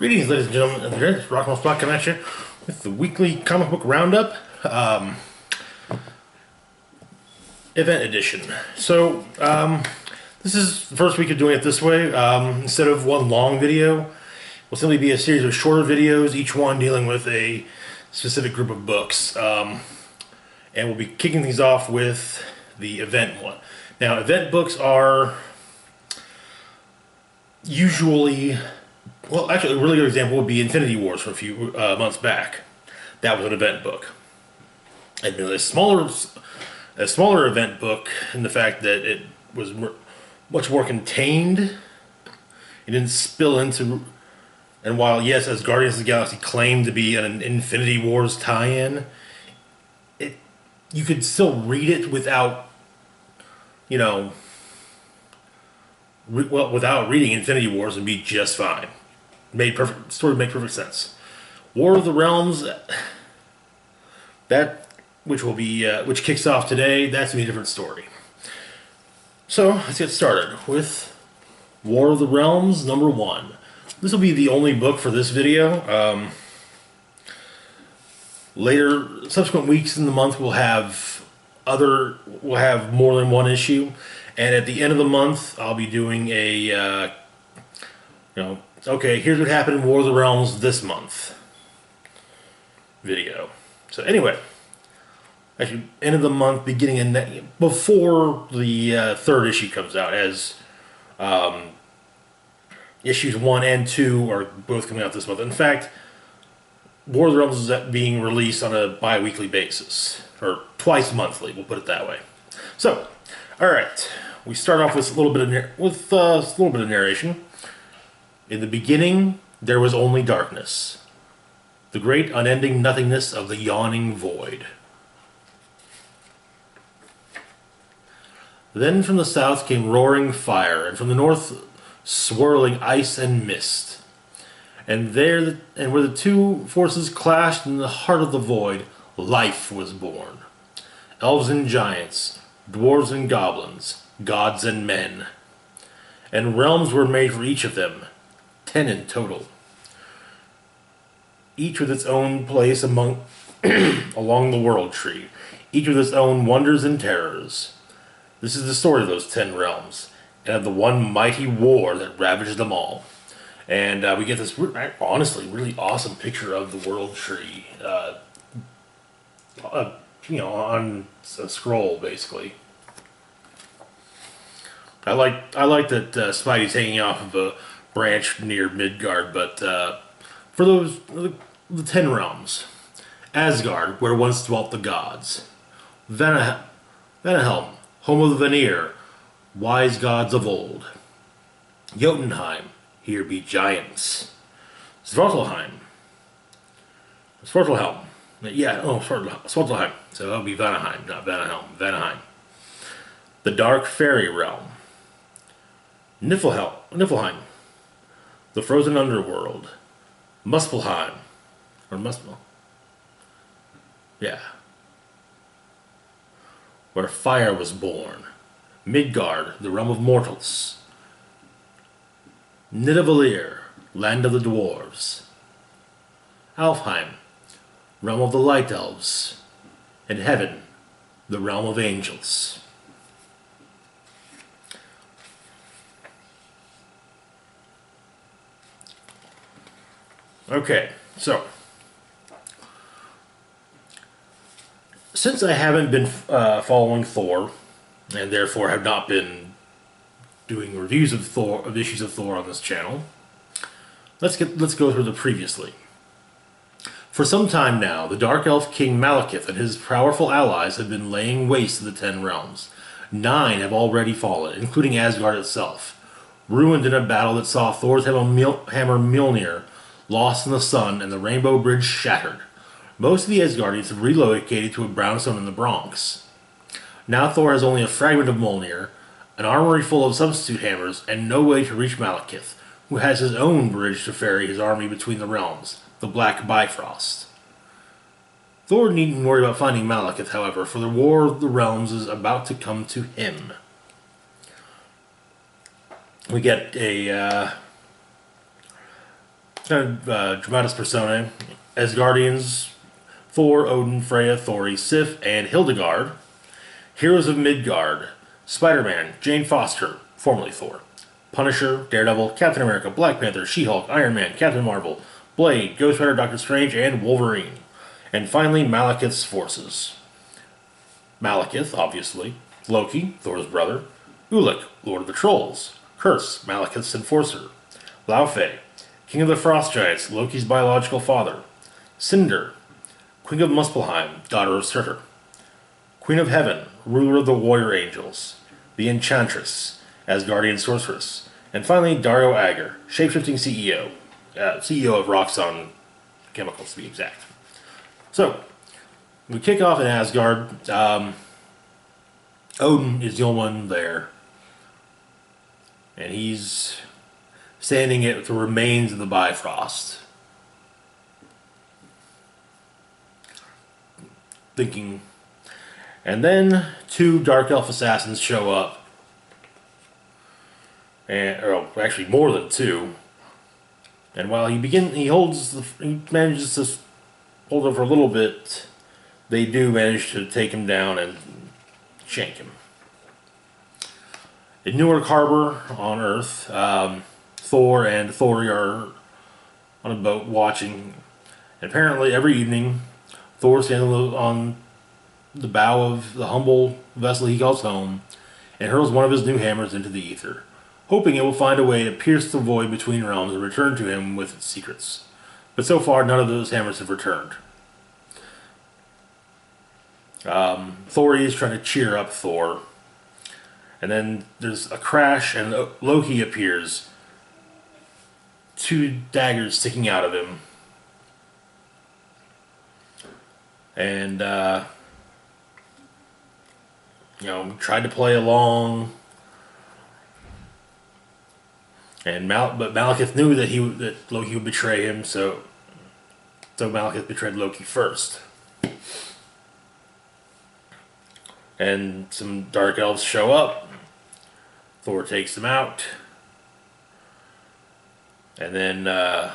Greetings, ladies and gentlemen. Here, it's Rock'n'Roll Spot coming at you with the weekly comic book roundup, event edition. So, this is the first week of doing it this way. Instead of one long video, will simply be a series of shorter videos, each one dealing with a specific group of books. And we'll be kicking things off with the event one. Now, event books are usually... Well, actually, a really good example would be Infinity Wars from a few months back. That was an event book. Admittedly, a smaller event book in the fact that it was much more contained. It didn't spill into... And while, yes, as Guardians of the Galaxy claimed to be an Infinity Wars tie-in, you could still read it without, without reading Infinity Wars and be just fine. Story made perfect sense. War of the Realms, which kicks off today, that's gonna be a different story. So let's get started with War of the Realms #1. This will be the only book for this video. Later, subsequent weeks in the month, we'll have more than one issue, and at the end of the month, I'll be doing a okay, here's what happened in War of the Realms this month video. So anyway, actually, end of the month, beginning in before the third issue comes out, as issues 1 and 2 are both coming out this month. In fact, War of the Realms is being released on a bi-weekly basis, or twice monthly, we'll put it that way. So, all right, we start off with a little bit of narration. In the beginning, there was only darkness, the great unending nothingness of the yawning void. Then from the south came roaring fire, and from the north swirling ice and mist. And where the two forces clashed in the heart of the void, life was born. Elves and giants, dwarves and goblins, gods and men. And realms were made for each of them, 10 in total. Each with its own place along the world tree, each with its own wonders and terrors. This is the story of those 10 realms, and of the one mighty war that ravaged them all. And we get this, honestly, really awesome picture of the world tree, on a scroll, basically. I like that Spidey's hanging off of a branch near Midgard, but for the 10 realms: Asgard, where once dwelt the gods; Vanahelm, home of the Vanir, wise gods of old; Jotunheim, here be giants; Svartalfheim, Svartalhelm, Svartalfheim, so that would be Vanaheim, not Vanahelm, Vanaheim; the dark fairy realm; Niflheim, the frozen underworld; Muspelheim, where fire was born; Midgard, the realm of mortals; Nidavellir, land of the dwarves; Alfheim, realm of the light elves; and Heaven, the realm of angels. Okay, so since I haven't been following Thor, and therefore have not been doing reviews of issues of Thor on this channel, let's go through the previously. For some time now, the Dark Elf King Malekith and his powerful allies have been laying waste to the 10 realms. 9 have already fallen, including Asgard itself, ruined in a battle that saw Thor's hammer Mjolnir lost in the sun and the Rainbow Bridge shattered. Most of the Asgardians have relocated to a brownstone in the Bronx. Now Thor has only a fragment of Mjolnir, an armory full of substitute hammers, and no way to reach Malekith, who has his own bridge to ferry his army between the realms, the Black Bifrost. Thor needn't worry about finding Malekith, however, for the War of the Realms is about to come to him. We get a Dramatis Personae, Asgardians, Thor, Odin, Freya, Thori, Sif, and Hildegard. Heroes of Midgard, Spider-Man, Jane Foster, formerly Thor, Punisher, Daredevil, Captain America, Black Panther, She-Hulk, Iron Man, Captain Marvel, Blade, Ghost Rider, Doctor Strange, and Wolverine. And finally, Malekith's forces. Malekith, obviously, Loki, Thor's brother, Ulik, Lord of the Trolls, Curse, Malekith's enforcer, Laufey, King of the Frost Giants, Loki's biological father, Cinder, Queen of Muspelheim, daughter of Surtur, Queen of Heaven, ruler of the warrior angels, the Enchantress, Asgardian sorceress, and finally Dario Agger, shapeshifting CEO, CEO of Roxxon Chemicals to be exact. So, we kick off in Asgard. Odin is the only one there, and he's standing at the remains of the Bifrost, thinking. And then two Dark Elf assassins show up, and or actually more than two. And while he manages to hold it for a little bit. They do manage to take him down and shank him. In Newark Harbor on Earth, Thor and Thori are on a boat watching. And apparently, every evening, Thor stands on the bow of the humble vessel he calls home and hurls one of his new hammers into the ether, hoping it will find a way to pierce the void between realms and return to him with its secrets. But so far, none of those hammers have returned. Thori is trying to cheer up Thor. And then there's a crash and Loki appears. Two daggers sticking out of him. And, tried to play along. And but Malekith knew that Loki would betray him, so Malekith betrayed Loki first. And some Dark Elves show up. Thor takes them out. And then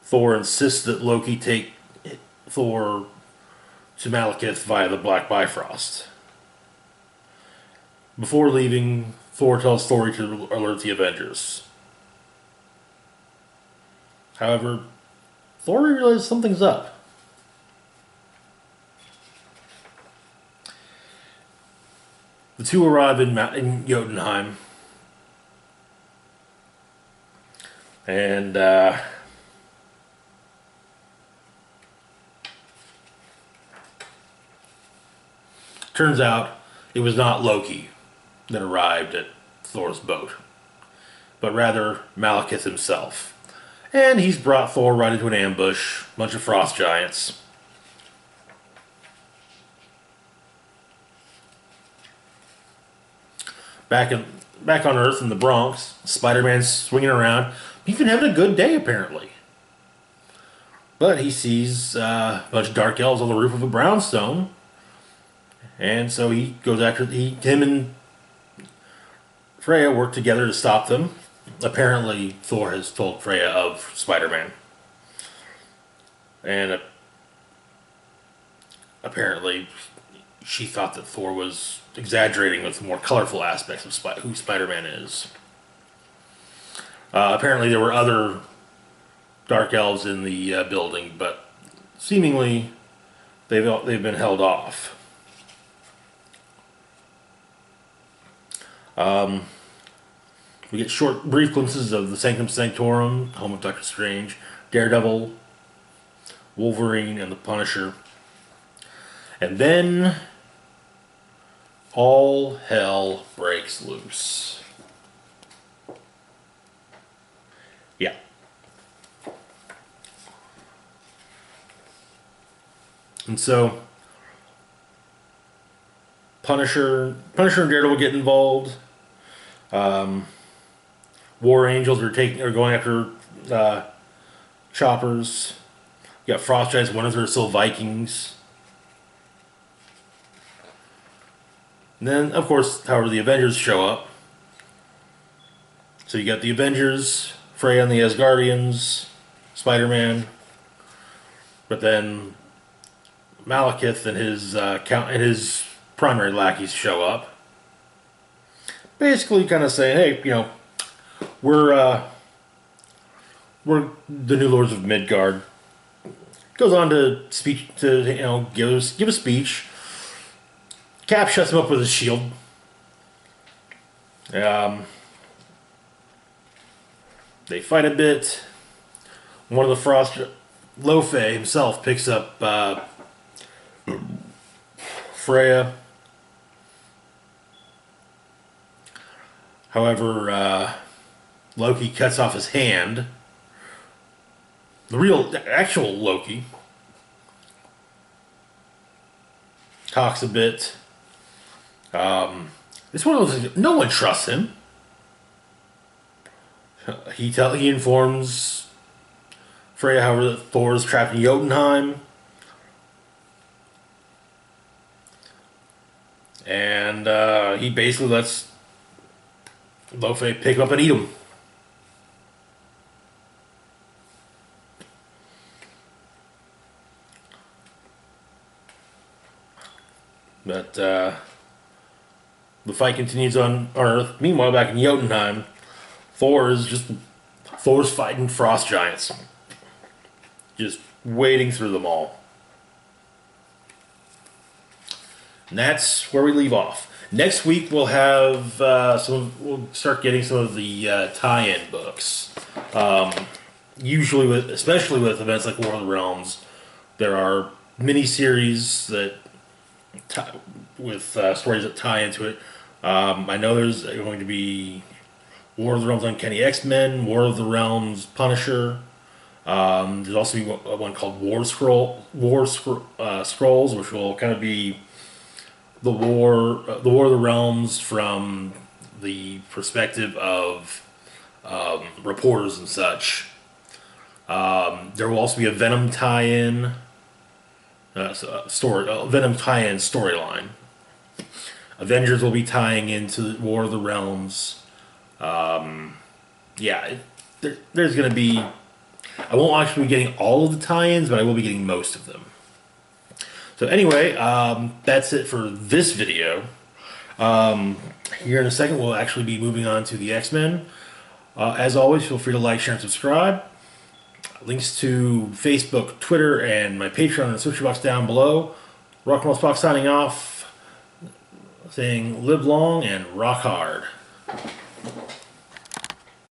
Thor insists that Loki take Thor to Malekith via the Black Bifrost. Before leaving, Thor tells Thori to alert the Avengers. However, Thor realizes something's up. The two arrive in Jotunheim. And turns out it was not Loki that arrived at Thor's boat, but rather Malekith himself. And he's brought Thor right into an ambush, bunch of frost giants. Back on Earth in the Bronx, Spider-Man's swinging around. He's been having a good day, apparently. But he sees a bunch of Dark Elves on the roof of a brownstone. And so he goes after... Him and Freya work together to stop them. Apparently, Thor has told Freya of Spider-Man. And apparently, she thought that Thor was exaggerating with the more colorful aspects of who Spider-Man is. Apparently, there were other Dark Elves in the building, but seemingly they've been held off. We get brief glimpses of the Sanctum Sanctorum, home of Doctor Strange, Daredevil, Wolverine, and the Punisher. And then all hell breaks loose. Yeah. And so Punisher and Daredevil get involved. War Angels are going after choppers. You got Frost Giants, one of them are still Vikings. And then, of course, however, the Avengers show up. So you got the Avengers Freya and the Asgardians, Spider-Man, but then Malekith and his primary lackeys show up, basically kind of saying, "Hey, we're the new lords of Midgard." Goes on to give a speech. Cap shuts him up with his shield. They fight a bit. One of the Frost, Lo-Fey himself, picks up Freya. However, Loki cuts off his hand. The actual Loki talks a bit. It's one of those things, no one trusts him. He informs Freya, however, that Thor is trapped in Jotunheim. And he basically lets Lo-Fey pick him up and eat him. But the fight continues on Earth. Meanwhile, back in Jotunheim, Thor's fighting frost giants, just wading through them all. And that's where we leave off. Next week we'll have we'll start getting some of the tie-in books. Especially with events like War of the Realms, there are mini-series with stories that tie into it. I know there's going to be War of the Realms Uncanny X-Men, War of the Realms Punisher. There's also one called War Scrolls, which will kind of be the War of the Realms from the perspective of reporters and such. There will also be a Venom tie-in Venom tie-in storyline. Avengers will be tying into War of the Realms. There's going to be... I won't actually be getting all of the tie-ins, but I will be getting most of them. So anyway, that's it for this video. Here in a second, we'll actually be moving on to the X-Men. As always, feel free to like, share, and subscribe. Links to Facebook, Twitter, and my Patreon in the description box down below. Rock and Roll Spock signing off, saying live long and rock hard.